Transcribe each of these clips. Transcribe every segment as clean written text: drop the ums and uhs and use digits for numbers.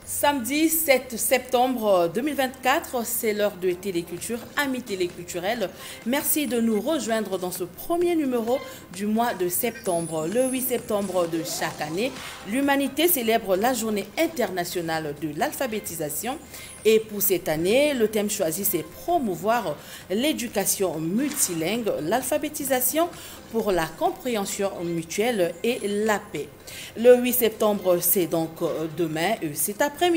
Samedi 7 septembre 2024, c'est l'heure de Téléculture. Amis téléculturels, merci de nous rejoindre dans ce premier numéro du mois de septembre. Le 8 septembre de chaque année, l'humanité célèbre la journée internationale de l'alphabétisation. Et pour cette année, le thème choisi, c'est promouvoir l'éducation multilingue, l'alphabétisation pour la compréhension mutuelle et la paix. Le 8 septembre, c'est donc demain, cet après-midi.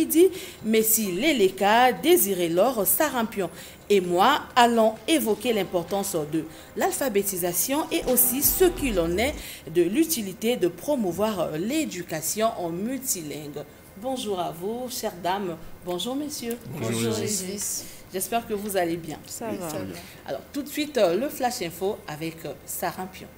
Messi Leleka, Désiré Laure, Sarampion et moi allons évoquer l'importance de l'alphabétisation et aussi ce qu'il en est de l'utilité de promouvoir l'éducation en multilingue. Bonjour à vous, chères dames. Bonjour, messieurs. Bonjour, Jésus. J'espère que vous allez bien. Ça va. Alors, tout de suite, le Flash Info avec Sarampion.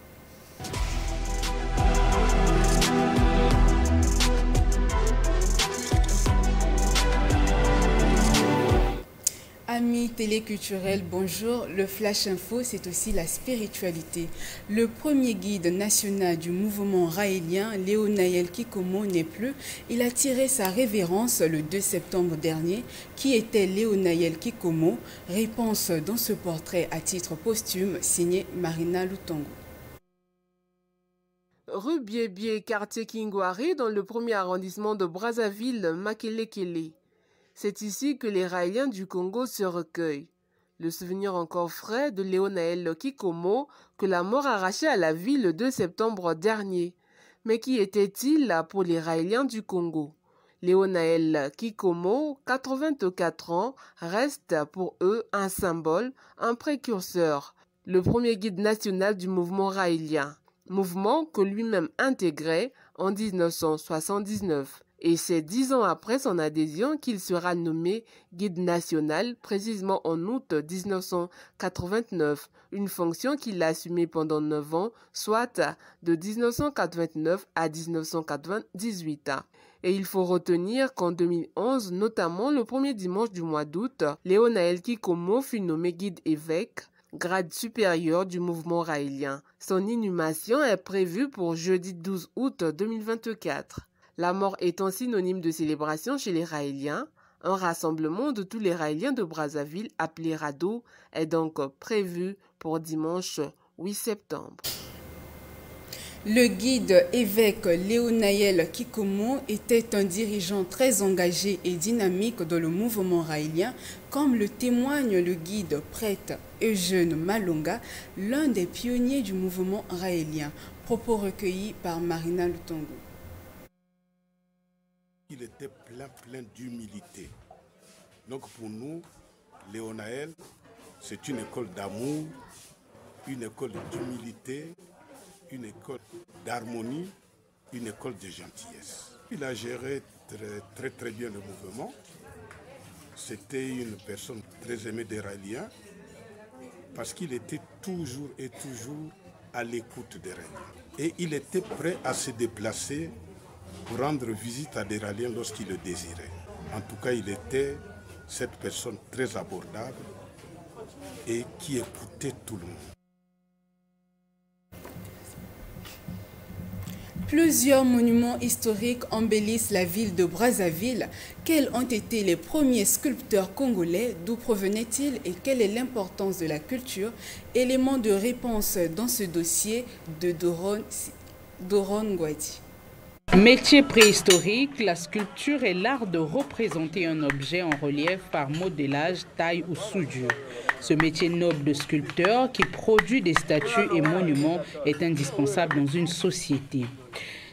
Amis téléculturels, bonjour. Le Flash Info, c'est aussi la spiritualité. Le premier guide national du mouvement raélien, Léonaël Kikomo, n'est plus. Il a tiré sa révérence le 2 septembre dernier. Qui était Léonaël Kikomo? Réponse dans ce portrait à titre posthume signé Marina Lutongo. Rue Biébié, quartier Kingouari, dans le premier arrondissement de Brazzaville, Makelekele. C'est ici que les Raéliens du Congo se recueillent. Le souvenir encore frais de Léonaël Kikomo, que la mort arrachait à la vie le 2 septembre dernier. Mais qui était-il pour les Raéliens du Congo? Léonaël Kikomo, 84 ans, reste pour eux un symbole, un précurseur, le premier guide national du mouvement raélien. Mouvement que lui-même intégrait en 1979. Et c'est 10 ans après son adhésion qu'il sera nommé guide national, précisément en août 1989, une fonction qu'il a assumée pendant 9 ans, soit de 1989 à 1998. Et il faut retenir qu'en 2011, notamment le premier dimanche du mois d'août, Léonaël Kikomo fut nommé guide évêque, grade supérieur du mouvement raélien. Son inhumation est prévue pour jeudi 12 août 2024. La mort étant synonyme de célébration chez les Raéliens, un rassemblement de tous les Raéliens de Brazzaville appelé Rado est donc prévu pour dimanche 8 septembre. Le guide évêque Léonaël Kikomo était un dirigeant très engagé et dynamique dans le mouvement raélien, comme le témoigne le guide prêtre Eugène Malonga, l'un des pionniers du mouvement raélien. Propos recueillis par Marina Lutongo. Il était plein d'humilité. Donc pour nous, Léonaël, c'est une école d'amour, une école d'humilité, une école d'harmonie, une école de gentillesse. Il a géré très bien le mouvement. C'était une personne très aimée des Raéliens parce qu'il était toujours à l'écoute des Raéliens. Et il était prêt à se déplacer pour rendre visite à des Raéliens lorsqu'il le désirait. En tout cas, il était cette personne très abordable et qui écoutait tout le monde. Plusieurs monuments historiques embellissent la ville de Brazzaville. Quels ont été les premiers sculpteurs congolais? D'où provenaient-ils et quelle est l'importance de la culture? Élément de réponse dans ce dossier de Doron Ngwadi. Métier préhistorique, la sculpture est l'art de représenter un objet en relief par modélage, taille ou soudure. Ce métier noble de sculpteur qui produit des statues et monuments est indispensable dans une société.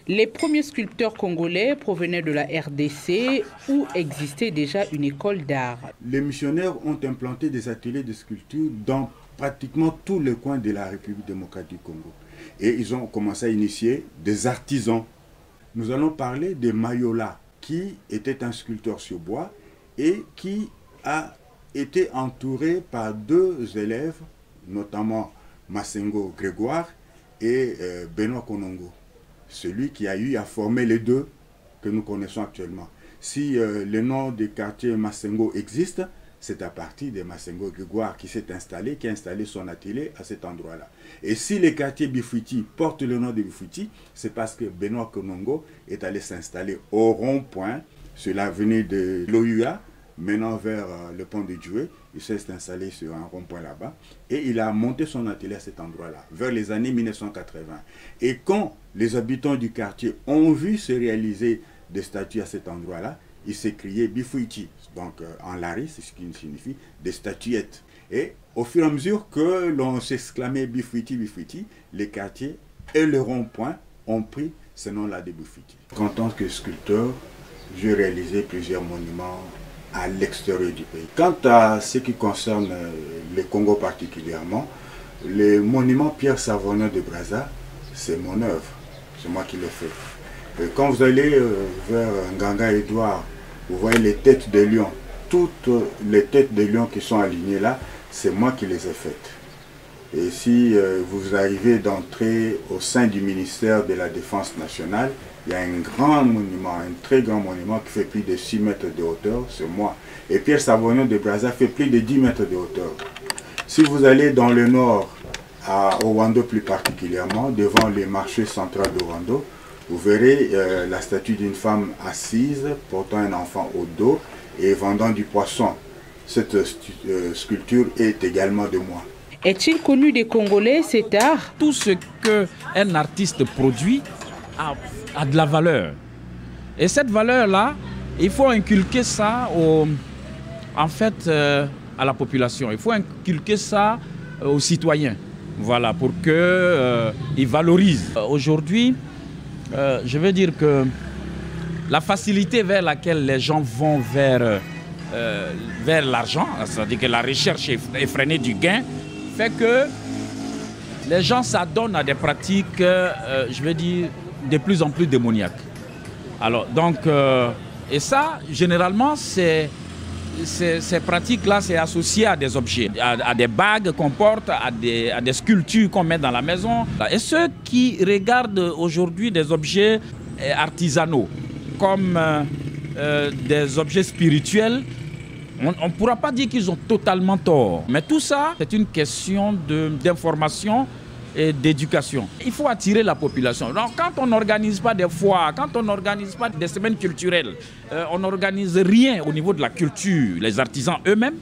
Les premiers sculpteurs congolais provenaient de la RDC où existait déjà une école d'art. Les missionnaires ont implanté des ateliers de sculpture dans pratiquement tous les coins de la République démocratique du Congo. Et ils ont commencé à initier des artisans. Nous allons parler de Mayola, qui était un sculpteur sur bois et qui a été entouré par 2 élèves notamment Massengo Grégoire et Benoît Konongo, celui qui a eu à former les deux que nous connaissons actuellement. Si le nom du quartier Massengo existe, c'est à partir de Massengo Grégoire qui s'est installé, qui a installé son atelier à cet endroit-là. Et si le quartier Bifouiti porte le nom de Bifouiti, c'est parce que Benoît Konongo est allé s'installer au rond-point sur l'avenue de l'OUA, menant vers le pont de Djoué. Il s'est installé sur un rond-point là-bas et il a monté son atelier à cet endroit-là, vers les années 1980. Et quand les habitants du quartier ont vu se réaliser des statues à cet endroit-là, il s'est crié Bifouiti, donc en lari, c'est ce qui signifie des statuettes. Et au fur et à mesure que l'on s'exclamait Bifouiti, Bifouiti, les quartiers et le rond-point ont pris ce nom-là de Bifouiti. En tant que sculpteur, j'ai réalisé plusieurs monuments à l'extérieur du pays. Quant à ce qui concerne le Congo particulièrement, le monument Pierre Savonneau de Brazza, c'est mon œuvre, c'est moi qui l'ai fait. Et quand vous allez vers Nganga Edouard, vous voyez les têtes de lion, toutes les têtes de lion qui sont alignées là, c'est moi qui les ai faites. Et si vous arrivez d'entrer au sein du ministère de la Défense nationale, il y a un grand monument, un très grand monument qui fait plus de 6 mètres de hauteur, c'est moi. Et Pierre Savonneau de Brazza fait plus de 10 mètres de hauteur. Si vous allez dans le nord, à Owando plus particulièrement, devant le marché central de Owando, vous verrez la statue d'une femme assise, portant un enfant au dos et vendant du poisson. Cette sculpture est également de moi. Est-il connu des Congolais, cet art? Tout ce qu'un artiste produit a de la valeur. Et cette valeur-là, il faut inculquer ça à la population. Il faut inculquer ça aux citoyens. Voilà, pour qu'ils valorisent. Aujourd'hui, je veux dire que la facilité vers laquelle les gens vont vers l'argent, c'est-à-dire que la recherche effrénée du gain, fait que les gens s'adonnent à des pratiques, je veux dire, de plus en plus démoniaques. Alors, donc, et ça, généralement, ces pratiques-là, c'est associé à des objets, à des bagues qu'on porte, à des sculptures qu'on met dans la maison. Et ceux qui regardent aujourd'hui des objets artisanaux comme des objets spirituels, on ne pourra pas dire qu'ils ont totalement tort. Mais tout ça, c'est une question d'information et d'éducation. Il faut attirer la population. Donc, quand on n'organise pas des foires, quand on n'organise pas des semaines culturelles, on n'organise rien au niveau de la culture, les artisans eux-mêmes,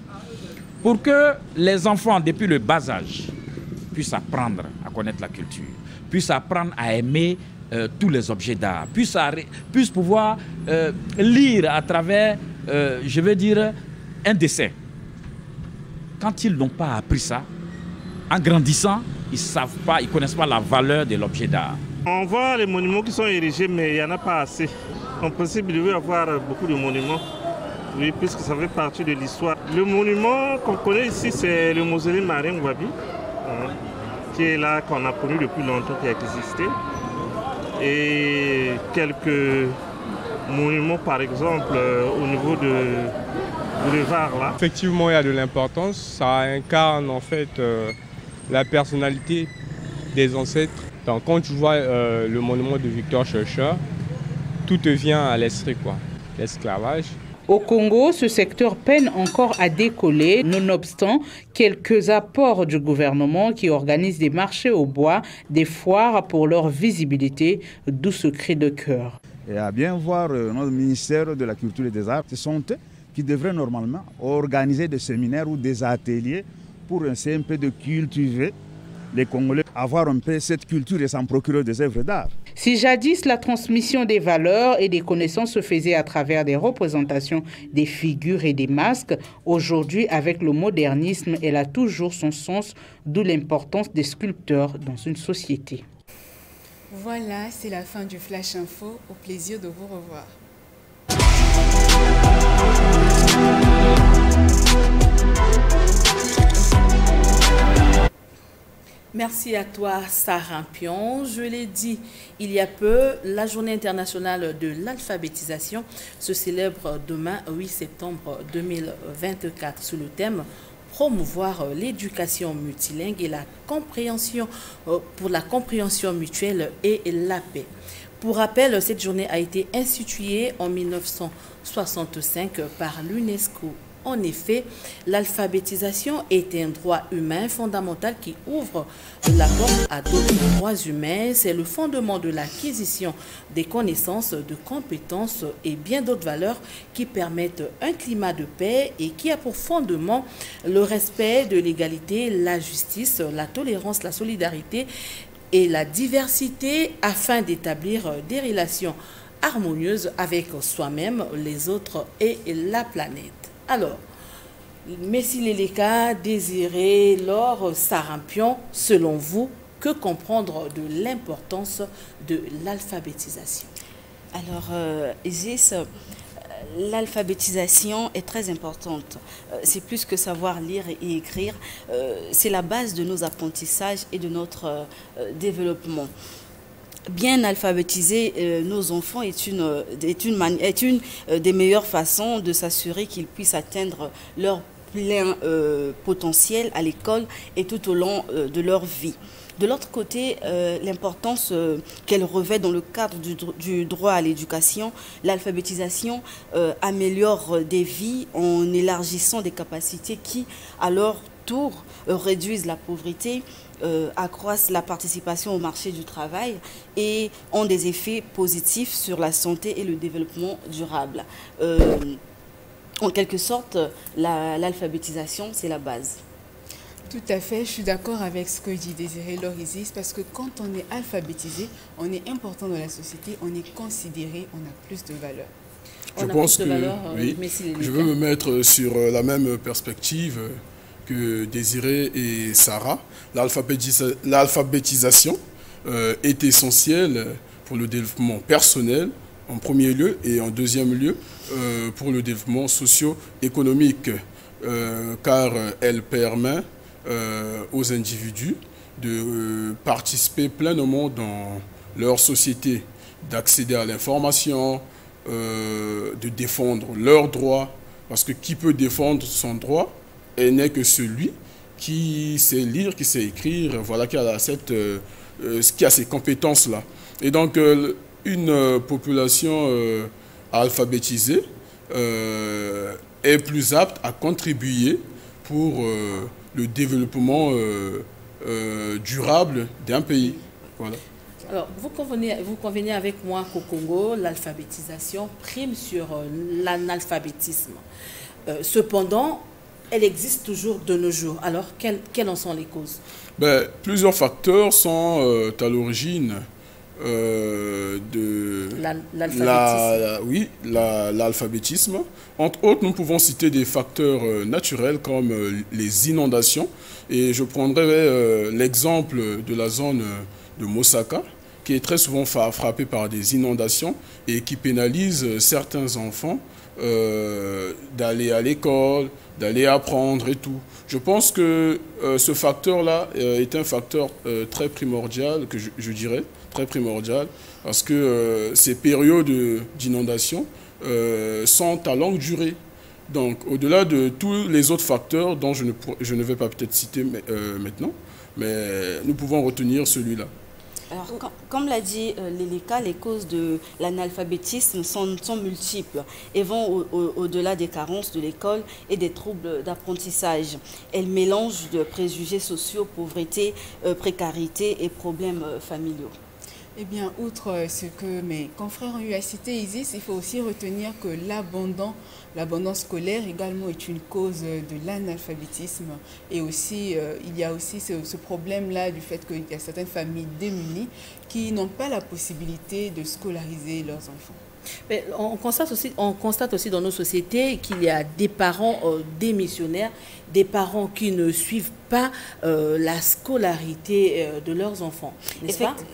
pour que les enfants, depuis le bas âge, puissent apprendre à connaître la culture, puissent apprendre à aimer tous les objets d'art, puissent pouvoir lire à travers, je veux dire, un dessin. Quand ils n'ont pas appris ça, en grandissant, ils ne savent pas, ils ne connaissent pas la valeur de l'objet d'art. On voit les monuments qui sont érigés, mais il n'y en a pas assez. En principe, il devait y avoir beaucoup de monuments, oui, puisque ça fait partie de l'histoire. Le monument qu'on connaît ici, c'est le mausolée Marien Ngouabi, qui est là, qu'on a connu depuis longtemps, qui a existé. Et quelques monuments, par exemple, au niveau de Boulevard, là. Effectivement, il y a de l'importance. Ça incarne en fait la personnalité des ancêtres. Donc, quand tu vois le monument de Victor Schœlcher, tout te vient à l'esprit, quoi. L'esclavage. Au Congo, ce secteur peine encore à décoller, nonobstant quelques apports du gouvernement qui organise des marchés au bois, des foires pour leur visibilité, d'où ce cri de cœur. Et à bien voir notre ministère de la Culture et des Arts, ce sont eux qui devraient normalement organiser des séminaires ou des ateliers pour essayer un peu de cultiver les Congolais, avoir un peu cette culture et s'en procurer des œuvres d'art. Si jadis la transmission des valeurs et des connaissances se faisait à travers des représentations, des figures et des masques, aujourd'hui avec le modernisme, elle a toujours son sens, d'où l'importance des sculpteurs dans une société. Voilà, c'est la fin du Flash Info. Au plaisir de vous revoir. Merci à toi, Sarah Pion. Je l'ai dit il y a peu, la journée internationale de l'alphabétisation se célèbre demain, 8 septembre 2024, sous le thème « promouvoir l'éducation multilingue et la compréhension, pour la compréhension mutuelle et la paix. Pour rappel, cette journée a été instituée en 1965 par l'UNESCO. En effet, l'alphabétisation est un droit humain fondamental qui ouvre la porte à d'autres droits humains. C'est le fondement de l'acquisition des connaissances, de compétences et bien d'autres valeurs qui permettent un climat de paix et qui a pour fondement le respect de l'égalité, la justice, la tolérance, la solidarité et la diversité afin d'établir des relations harmonieuses avec soi-même, les autres et la planète. Alors, Messi Leleka, Désiré, Laure, Sarampion, selon vous, que comprendre de l'importance de l'alphabétisation? Alors, Isis, l'alphabétisation est très importante. C'est plus que savoir lire et écrire. C'est la base de nos apprentissages et de notre développement. Bien alphabétiser nos enfants est une des meilleures façons de s'assurer qu'ils puissent atteindre leur plein potentiel à l'école et tout au long de leur vie. De l'autre côté, l'importance qu'elle revêt dans le cadre du droit à l'éducation, l'alphabétisation améliore des vies en élargissant des capacités qui, à leur tour, réduisent la pauvreté, accroissent la participation au marché du travail et ont des effets positifs sur la santé et le développement durable. En quelque sorte, l'alphabétisation, c'est la base. Tout à fait, je suis d'accord avec ce que dit Désiré Lorisis, parce que quand on est alphabétisé, on est important dans la société, on est considéré, on a plus de valeur. Je pense que oui, je veux me mettre sur la même perspective que Désiré et Sarah. L'alphabétisation est essentielle pour le développement personnel en premier lieu et en deuxième lieu pour le développement socio-économique car elle permet aux individus de participer pleinement dans leur société, d'accéder à l'information, de défendre leurs droits, parce que qui peut défendre son droit n'est que celui qui sait lire, qui sait écrire, voilà, qui a ces compétences-là. Et donc, une population alphabétisée est plus apte à contribuer pour le développement durable d'un pays. Voilà. Alors, vous convenez avec moi qu'au Congo, l'alphabétisation prime sur l'analphabétisme. Cependant, elle existe toujours de nos jours. Alors, quelles en sont les causes? Plusieurs facteurs sont à l'origine de l'alphabétisme. Entre autres, nous pouvons citer des facteurs naturels comme les inondations. Et je prendrai l'exemple de la zone de Mosaka, qui est très souvent frappée par des inondations et qui pénalise certains enfants d'aller à l'école, d'aller apprendre et tout. Je pense que ce facteur-là est un facteur très primordial, que je dirais, très primordial, parce que ces périodes d'inondation sont à longue durée. Donc, au-delà de tous les autres facteurs dont je ne vais pas peut-être citer maintenant, mais nous pouvons retenir celui-là. Alors, comme l'a dit Leleka, les causes de l'analphabétisme sont multiples et vont au-delà des carences de l'école et des troubles d'apprentissage. Elles mélangent de préjugés sociaux, pauvreté, précarité et problèmes familiaux. Eh bien, outre ce que mes confrères ont eu à citer, Isis, il faut aussi retenir que l'abandon scolaire également est une cause de l'analphabétisme. Et aussi, il y a aussi ce problème-là du fait qu'il y a certaines familles démunies qui n'ont pas la possibilité de scolariser leurs enfants. Mais on constate aussi dans nos sociétés qu'il y a des parents démissionnaires, des parents qui ne suivent pas la scolarité de leurs enfants.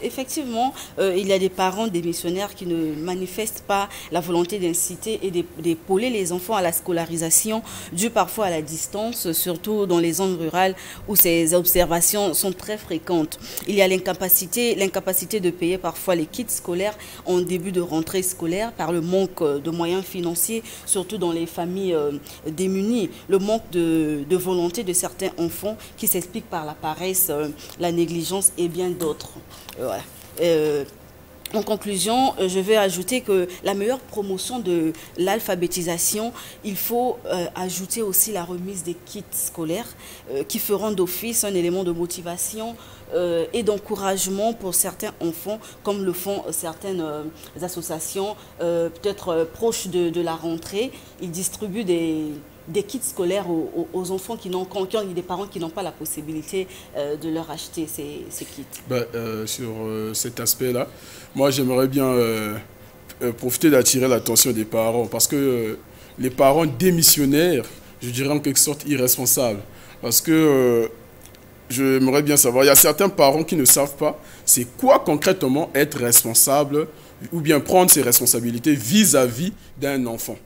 Effectivement, il y a des parents démissionnaires qui ne manifestent pas la volonté d'inciter et d'épauler les enfants à la scolarisation, dû parfois à la distance, surtout dans les zones rurales où ces observations sont très fréquentes. Il y a l'incapacité de payer parfois les kits scolaires en début de rentrée scolaire, scolaires par le manque de moyens financiers, surtout dans les familles démunies, le manque de volonté de certains enfants qui s'explique par la paresse, la négligence et bien d'autres. Voilà. En conclusion, je vais ajouter que la meilleure promotion de l'alphabétisation, il faut ajouter aussi la remise des kits scolaires qui feront d'office un élément de motivation et d'encouragement pour certains enfants, comme le font certaines associations, peut-être proches de la rentrée. Ils distribuent des kits scolaires aux enfants qui ont des parents qui n'ont pas la possibilité de leur acheter ces kits. Sur cet aspect-là, moi j'aimerais bien profiter d'attirer l'attention des parents parce que les parents démissionnaires, je dirais en quelque sorte irresponsables, parce que j'aimerais bien savoir, il y a certains parents qui ne savent pas c'est quoi concrètement être responsable ou bien prendre ses responsabilités vis-à-vis d'un enfant.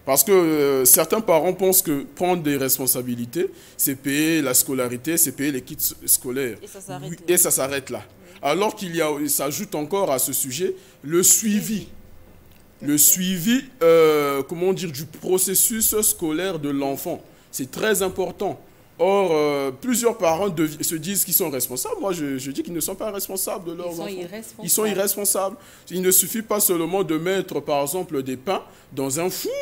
Parce que certains parents pensent que prendre des responsabilités, c'est payer la scolarité, c'est payer les kits scolaires. Et ça s'arrête là. Alors qu'il s'ajoute encore à ce sujet le suivi. Le suivi, comment dire, du processus scolaire de l'enfant. C'est très important. Or, plusieurs parents se disent qu'ils sont responsables. Moi, je dis qu'ils ne sont pas responsables de leurs enfants. Ils sont irresponsables. Il ne suffit pas seulement de mettre, par exemple, des pains dans un four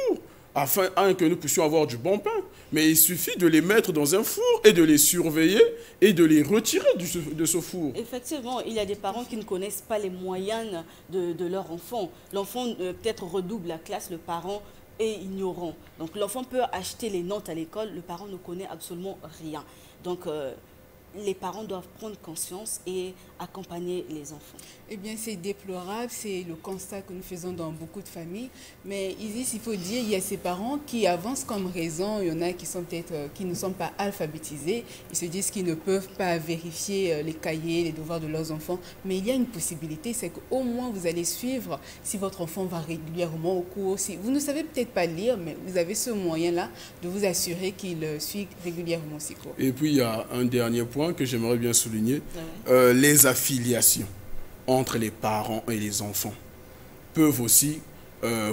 afin que nous puissions avoir du bon pain. Mais il suffit de les mettre dans un four et de les surveiller et de les retirer de ce four. Effectivement, il y a des parents qui ne connaissent pas les moyens de leur enfant. L'enfant peut-être redouble la classe, le parent est ignorant. Donc l'enfant peut acheter les notes à l'école, le parent ne connaît absolument rien. Donc les parents doivent prendre conscience et accompagner les enfants. Eh bien, c'est déplorable, c'est le constat que nous faisons dans beaucoup de familles. Mais Isis, il faut dire, il y a ces parents qui avancent comme raison. Il y en a qui sont peut-être qui ne sont pas alphabétisés. Ils se disent qu'ils ne peuvent pas vérifier les cahiers, les devoirs de leurs enfants. Mais il y a une possibilité, c'est qu'au moins vous allez suivre si votre enfant va régulièrement au cours. Si vous ne savez peut-être pas lire, mais vous avez ce moyen-là de vous assurer qu'il suit régulièrement ses cours. Et puis, il y a un dernier point que j'aimerais bien souligner, les affiliations entre les parents et les enfants peuvent aussi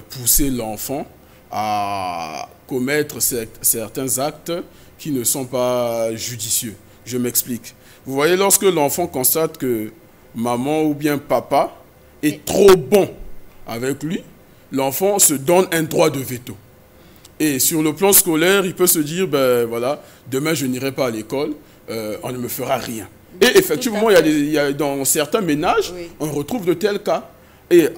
pousser l'enfant à commettre certains actes qui ne sont pas judicieux. Je m'explique. Vous voyez, lorsque l'enfant constate que maman ou bien papa est trop bon avec lui, l'enfant se donne un droit de veto. Et sur le plan scolaire, il peut se dire, ben voilà, demain je n'irai pas à l'école, on ne me fera rien. Et effectivement, il y a dans certains ménages, on retrouve de tels cas. Et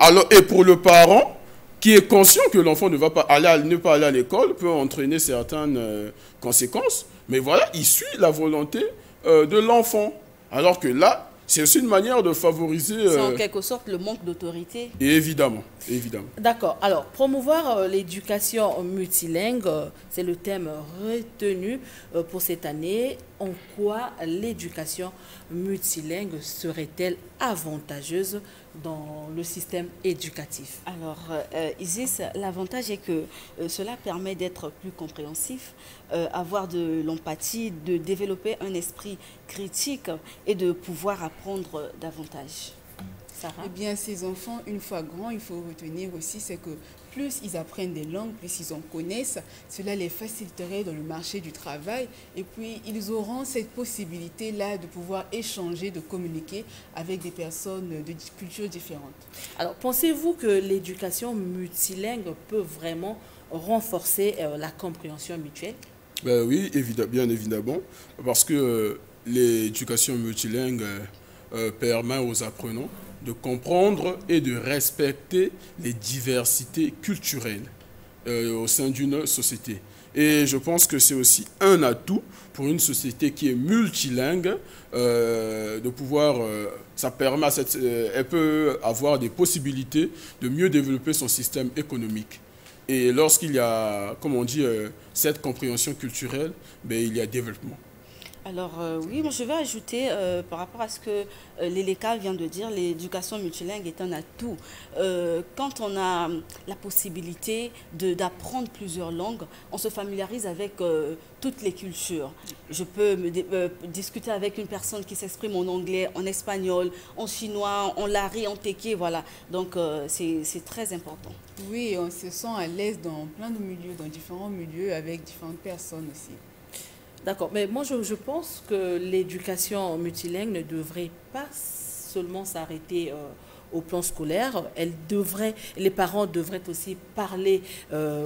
pour le parent, qui est conscient que l'enfant ne va pas aller à l'école, peut entraîner certaines conséquences. Mais voilà, il suit la volonté de l'enfant. Alors que là, c'est aussi une manière de favoriser... C'est en quelque sorte le manque d'autorité. Évidemment, évidemment. D'accord. Alors, promouvoir l'éducation multilingue, c'est le thème retenu pour cette année. En quoi l'éducation multilingue serait-elle avantageuse dans le système éducatif? Alors, Isis, l'avantage est que cela permet d'être plus compréhensif, avoir de l'empathie, de développer un esprit critique et de pouvoir apprendre davantage. Sarah? Eh bien, ces enfants, une fois grands, il faut retenir aussi, c'est que plus ils apprennent des langues, plus ils en connaissent, cela les faciliterait dans le marché du travail. Et puis, ils auront cette possibilité-là de pouvoir échanger, de communiquer avec des personnes de cultures différentes. Alors, pensez-vous que l'éducation multilingue peut vraiment renforcer la compréhension mutuelle? Ben oui, bien évidemment, parce que l'éducation multilingue permet aux apprenants de comprendre et de respecter les diversités culturelles au sein d'une société. Et je pense que c'est aussi un atout pour une société qui est multilingue de pouvoir, ça permet elle peut avoir des possibilités de mieux développer son système économique. Et lorsqu'il y a, comme on dit, cette compréhension culturelle, ben, il y a développement. Alors oui, moi je vais ajouter par rapport à ce que Léleka vient de dire, l'éducation multilingue est un atout. Quand on a la possibilité d'apprendre plusieurs langues, on se familiarise avec toutes les cultures. Je peux discuter avec une personne qui s'exprime en anglais, en espagnol, en chinois, en lari, en téké, voilà. Donc c'est très important. Oui, on se sent à l'aise dans plein de milieux, dans différents milieux, avec différentes personnes aussi. D'accord, mais moi je pense que l'éducation multilingue ne devrait pas seulement s'arrêter au plan scolaire. Les parents devraient aussi parler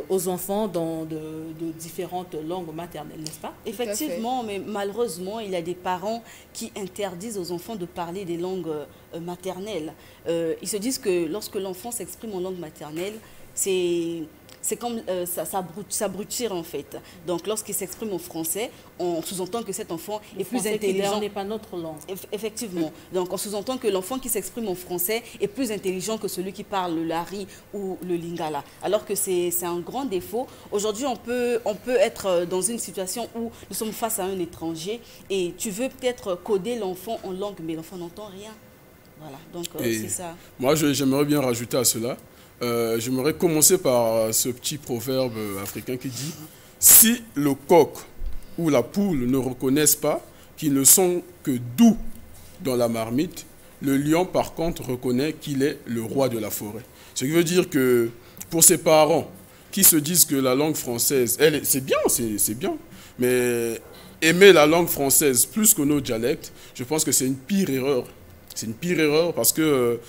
aux enfants dans de différentes langues maternelles, n'est-ce pas? Effectivement, mais malheureusement, il y a des parents qui interdisent aux enfants de parler des langues maternelles. Ils se disent que lorsque l'enfant s'exprime en langue maternelle, c'est comme s'abrutir en fait. Donc lorsqu'il s'exprime en français, on sous-entend que cet enfant est plus intelligent. Ce n'est pas notre langue. Effectivement. Donc on sous-entend que l'enfant qui s'exprime en français est plus intelligent que celui qui parle le lari ou le lingala. Alors que c'est un grand défaut. Aujourd'hui, on peut être dans une situation où nous sommes face à un étranger et tu veux peut-être coder l'enfant en langue, mais l'enfant n'entend rien. Voilà, donc c'est ça. Moi, j'aimerais bien rajouter à cela. J'aimerais commencer par ce petit proverbe africain qui dit « Si le coq ou la poule ne reconnaissent pas qu'ils ne sont que doux dans la marmite, le lion par contre reconnaît qu'il est le roi de la forêt. » Ce qui veut dire que pour ces parents qui se disent que la langue française, c'est bien, mais aimer la langue française plus que nos dialectes, je pense que c'est une pire erreur. C'est une pire erreur parce que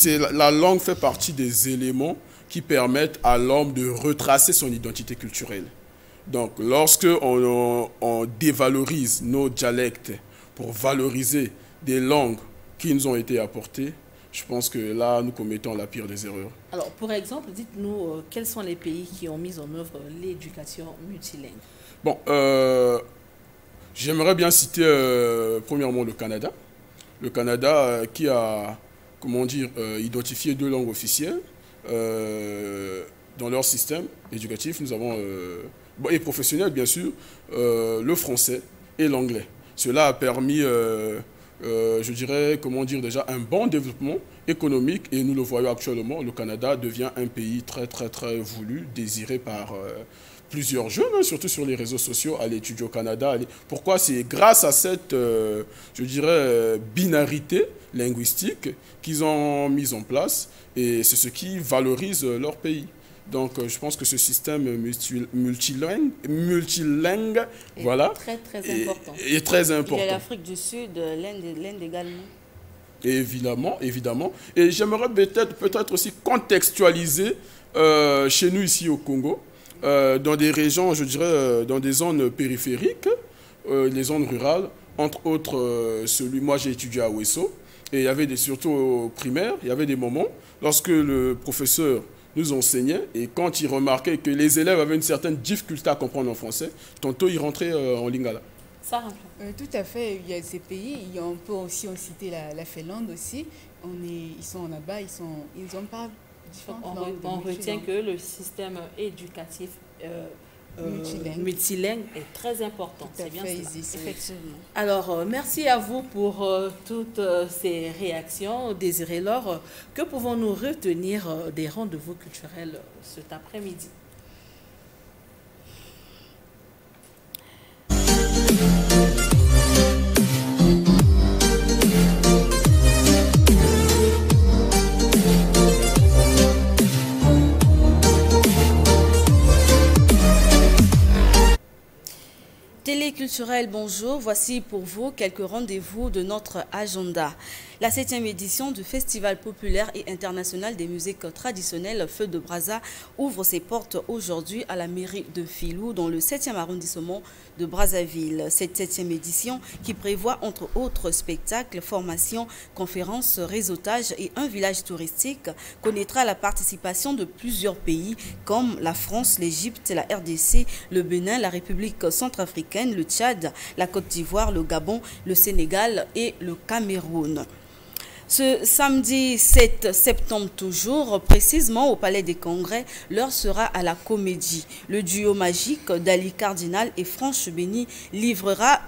la langue fait partie des éléments qui permettent à l'homme de retracer son identité culturelle. Donc, lorsque on dévalorise nos dialectes pour valoriser des langues qui nous ont été apportées, je pense que là, nous commettons la pire des erreurs. Alors, pour exemple, dites-nous quels sont les pays qui ont mis en œuvre l'éducation multilingue? Bon, j'aimerais bien citer premièrement le Canada. Le Canada qui a, identifié 2 langues officielles dans leur système éducatif. Nous avons, et professionnel bien sûr, le français et l'anglais. Cela a permis, je dirais, un bon développement économique et nous le voyons actuellement. Le Canada devient un pays très voulu, désiré par plusieurs jeunes, surtout sur les réseaux sociaux, à l'étudier au Canada. Pourquoi? C'est grâce à cette, binarité linguistique qu'ils ont mise en place et c'est ce qui valorise leur pays. Donc, je pense que ce système multilingue voilà, est très important. Il y a l'Afrique du Sud, l'Inde également. Évidemment. Et j'aimerais peut-être aussi contextualiser chez nous ici au Congo, dans des régions, je dirais, dans des zones périphériques, les zones rurales, entre autres, moi j'ai étudié à Ouesso, et il y avait surtout au primaire, il y avait des moments, lorsque le professeur nous enseignait, et quand il remarquait que les élèves avaient une certaine difficulté à comprendre en français, tantôt ils rentraient en lingala. Ça tout à fait, il y a ces pays, on peut aussi citer la Finlande aussi, ils sont là-bas, ils ont pas différentes langues. On retient que le système éducatif multilingue est très important. C'est bien ça. Effectivement. Alors, merci à vous pour toutes ces réactions. Désiré Laure, que pouvons-nous retenir des rendez-vous culturels cet après-midi? Téléculturel, bonjour. Voici pour vous quelques rendez-vous de notre agenda. La 7e édition du Festival populaire et international des musiques traditionnelles Feu de Braza ouvre ses portes aujourd'hui à la mairie de Filou, dans le 7e arrondissement de Brazzaville. Cette 7e édition, qui prévoit entre autres spectacles, formations, conférences, réseautage et un village touristique, connaîtra la participation de plusieurs pays comme la France, l'Égypte, la RDC, le Bénin, la République centrafricaine, le Tchad, la Côte d'Ivoire, le Gabon, le Sénégal et le Cameroun. Ce samedi 7 septembre toujours, précisément au Palais des Congrès, l'heure sera à la comédie. Le duo magique d'Ali Cardinal et Franche Béni livrera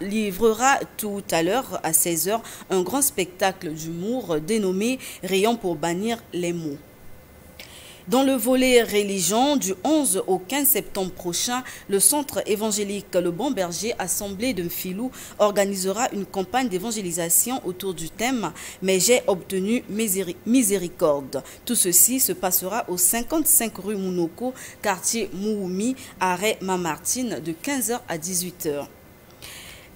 tout à l'heure à 16 h un grand spectacle d'humour dénommé « Rayon pour bannir les mots ». Dans le volet religion, du 11 au 15 septembre prochain, le centre évangélique Le Bon Berger, assemblée de Mfilou, organisera une campagne d'évangélisation autour du thème « Mais j'ai obtenu miséricorde ». Tout ceci se passera au 55 rue Mounoko, quartier Mououmi, arrêt Mamartine, de 15 h à 18 h.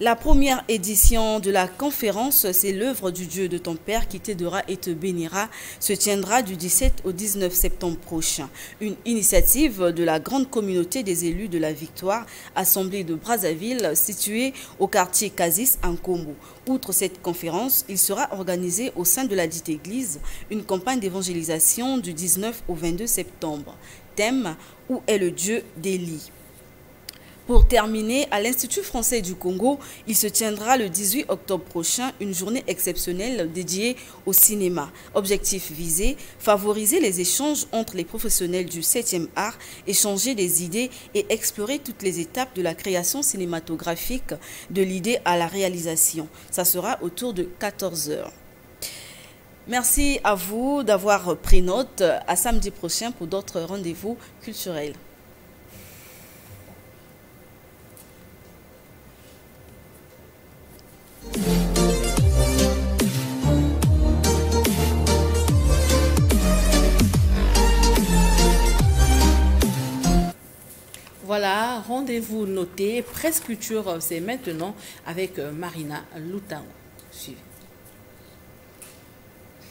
La première édition de la conférence, c'est l'œuvre du Dieu de ton Père qui t'aidera et te bénira, se tiendra du 17 au 19 septembre prochain. Une initiative de la grande communauté des élus de la Victoire, assemblée de Brazzaville, située au quartier Kazis, en Congo. Outre cette conférence, il sera organisé au sein de la dite église une campagne d'évangélisation du 19 au 22 septembre. Thème « Où est le Dieu d'Élie ?» Pour terminer, à l'Institut français du Congo, il se tiendra le 18 octobre prochain une journée exceptionnelle dédiée au cinéma. Objectif visé, favoriser les échanges entre les professionnels du 7e art, échanger des idées et explorer toutes les étapes de la création cinématographique, de l'idée à la réalisation. Ça sera autour de 14 h. Merci à vous d'avoir pris note. À samedi prochain pour d'autres rendez-vous culturels. Voilà, rendez-vous noté. Presse Culture, c'est maintenant avec Marina Lutango. Suivez.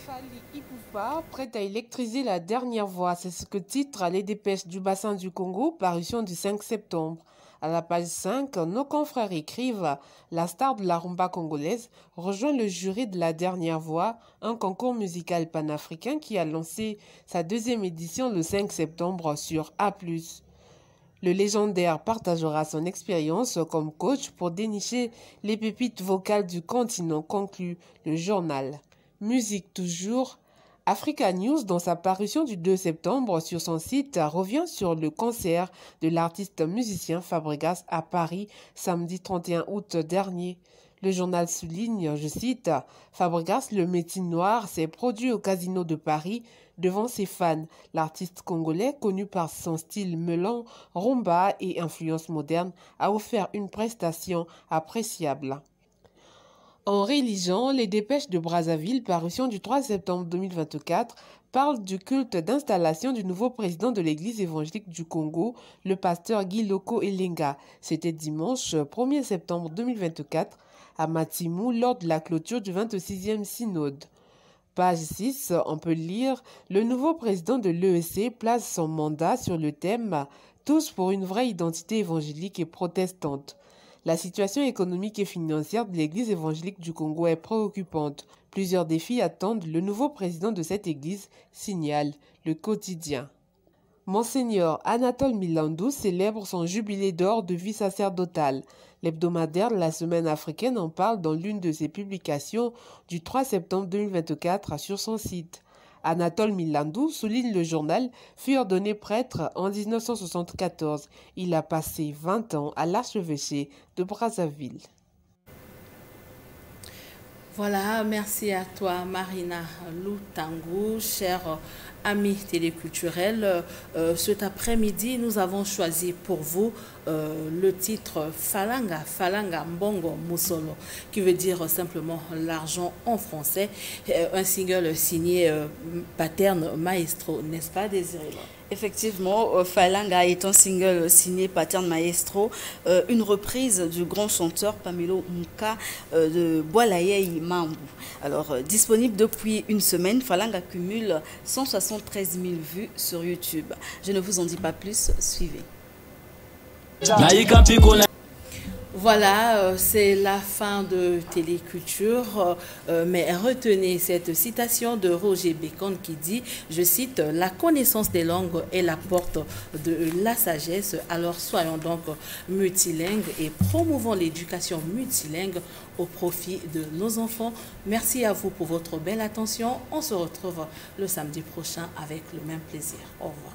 Fali Ipupa, prête à électriser la dernière voie. C'est ce que titre les dépêches du bassin du Congo, parution du 5 septembre. À la page 5, nos confrères écrivent « La star de la rumba congolaise rejoint le jury de la dernière voix, un concours musical panafricain qui a lancé sa deuxième édition le 5 septembre sur A+. Le légendaire partagera son expérience comme coach pour dénicher les pépites vocales du continent, conclut le journal. Musique toujours. Africa News, dans sa parution du 2 septembre sur son site, revient sur le concert de l'artiste musicien Fabregas à Paris, samedi 31 août dernier. Le journal souligne, je cite, « Fabregas, le métier noir, s'est produit au Casino de Paris devant ses fans. L'artiste congolais, connu par son style meulant, rumba et influence moderne, a offert une prestation appréciable. » En religion, les dépêches de Brazzaville, parution du 3 septembre 2024, parlent du culte d'installation du nouveau président de l'église évangélique du Congo, le pasteur Guy Loko Elenga. C'était dimanche 1er septembre 2024 à Matimou lors de la clôture du 26e synode. Page 6, on peut lire « Le nouveau président de l'EEC place son mandat sur le thème « Tous pour une vraie identité évangélique et protestante ». La situation économique et financière de l'église évangélique du Congo est préoccupante. Plusieurs défis attendent le nouveau président de cette église, signale le quotidien. Monseigneur Anatole Milandou célèbre son jubilé d'or de vie sacerdotale. L'hebdomadaire de la Semaine africaine en parle dans l'une de ses publications du 3 septembre 2024 sur son site. Anatole Milandou, souligne le journal, fut ordonné prêtre en 1974. Il a passé 20 ans à l'archevêché de Brazzaville. Voilà, merci à toi Marina Lutango, chers amis téléculturels. Cet après-midi, nous avons choisi pour vous le titre Falanga, Falanga Mbongo Musolo, qui veut dire simplement l'argent en français. Un single signé Pattern Maestro, n'est-ce pas Désiré? Effectivement, Falanga est un single signé Pattern Maestro, une reprise du grand chanteur Pamelo Muka de Boalaye Mambu. Alors, disponible depuis une semaine, Falanga cumule 173 000 vues sur YouTube. Je ne vous en dis pas plus, suivez. Voilà, c'est la fin de Téléculture, mais retenez cette citation de Roger Bacon qui dit, je cite, « La connaissance des langues est la porte de la sagesse, alors soyons donc multilingues et promouvons l'éducation multilingue au profit de nos enfants. » Merci à vous pour votre belle attention. On se retrouve le samedi prochain avec le même plaisir. Au revoir.